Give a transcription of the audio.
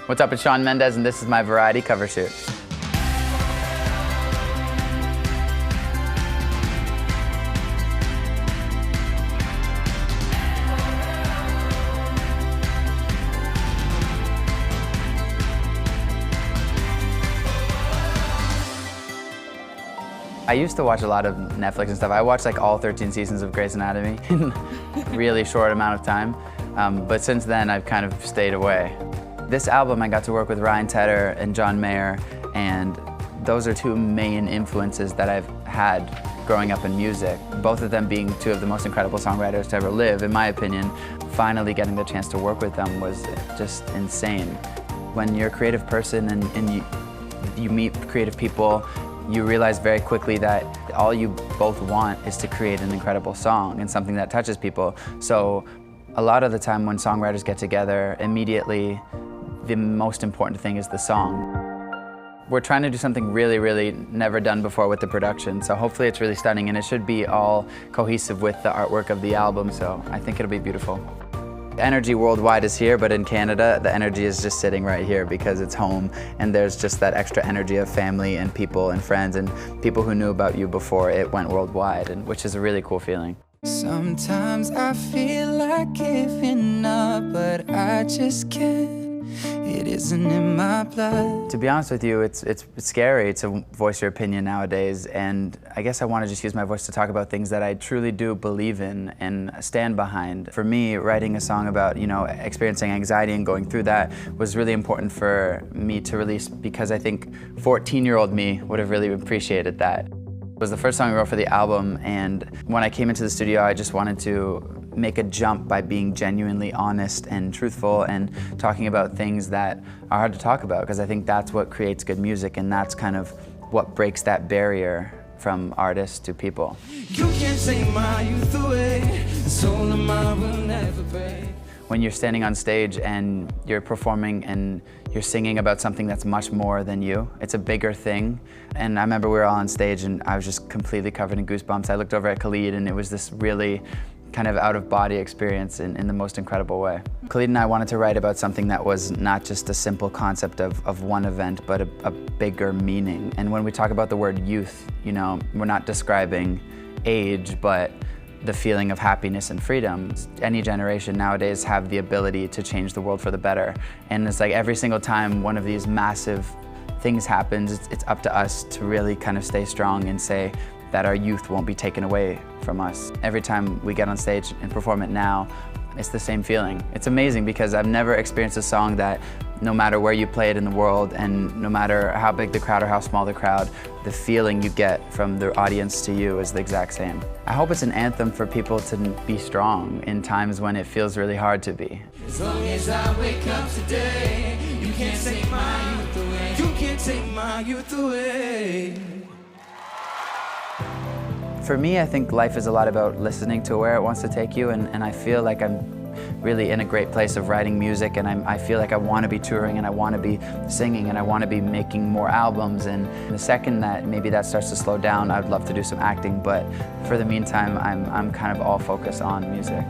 What's up, it's Shawn Mendes, and this is my variety cover shoot. I used to watch a lot of Netflix and stuff. I watched like all 13 seasons of Grey's Anatomy in a really short amount of time. But since then, I've kind of stayed away. This album, I got to work with Ryan Tedder and John Mayer, and those are two main influences that I've had growing up in music. Both of them being two of the most incredible songwriters to ever live, in my opinion. Finally getting the chance to work with them was just insane. When you're a creative person and you meet creative people, you realize very quickly that all you both want is to create an incredible song and something that touches people. So a lot of the time when songwriters get together, immediately the most important thing is the song. We're trying to do something really, really never done before with the production, so hopefully it's really stunning, and it should be all cohesive with the artwork of the album, so I think it'll be beautiful. The energy worldwide is here, but in Canada, the energy is just sitting right here because it's home, and there's just that extra energy of family and people and friends and people who knew about you before it went worldwide, and which is a really cool feeling. Sometimes I feel like giving up, but I just can't. It isn't in my blood. To be honest with you, it's scary to voice your opinion nowadays, and I guess I want to just use my voice to talk about things that I truly do believe in and stand behind. For me, writing a song about, experiencing anxiety and going through that was really important for me to release because I think 14-year-old me would have really appreciated that. It was the first song I wrote for the album, and when I came into the studio, I just wanted to make a jump by being genuinely honest and truthful and talking about things that are hard to talk about, because I think that's what creates good music, and that's kind of what breaks that barrier from artists to people. You can't take my youth away, the soul of mine will never break. When you're standing on stage and you're performing and you're singing about something that's much more than you, it's a bigger thing. And I remember we were all on stage and I was just completely covered in goosebumps. I looked over at Khalid and it was this really kind of out-of-body experience in the most incredible way. Khalid and I wanted to write about something that was not just a simple concept of one event, but a bigger meaning. And when we talk about the word youth, we're not describing age, but the feeling of happiness and freedom. Any generation nowadays have the ability to change the world for the better. And it's like every single time one of these massive things happens, it's up to us to really kind of stay strong and say that our youth won't be taken away from us. Every time we get on stage and perform it now, it's the same feeling. It's amazing because I've never experienced a song that no matter where you play it in the world and no matter how big the crowd or how small the crowd, the feeling you get from the audience to you is the exact same. I hope it's an anthem for people to be strong in times when it feels really hard to be. As long as I wake up today, you can't take my youth away. You can't take my youth away. For me, I think life is a lot about listening to where it wants to take you, and I feel like I'm really in a great place of writing music, and I feel like I want to be touring and I want to be singing and I want to be making more albums, and the second that maybe that starts to slow down, I'd love to do some acting, but for the meantime, I'm kind of all focused on music.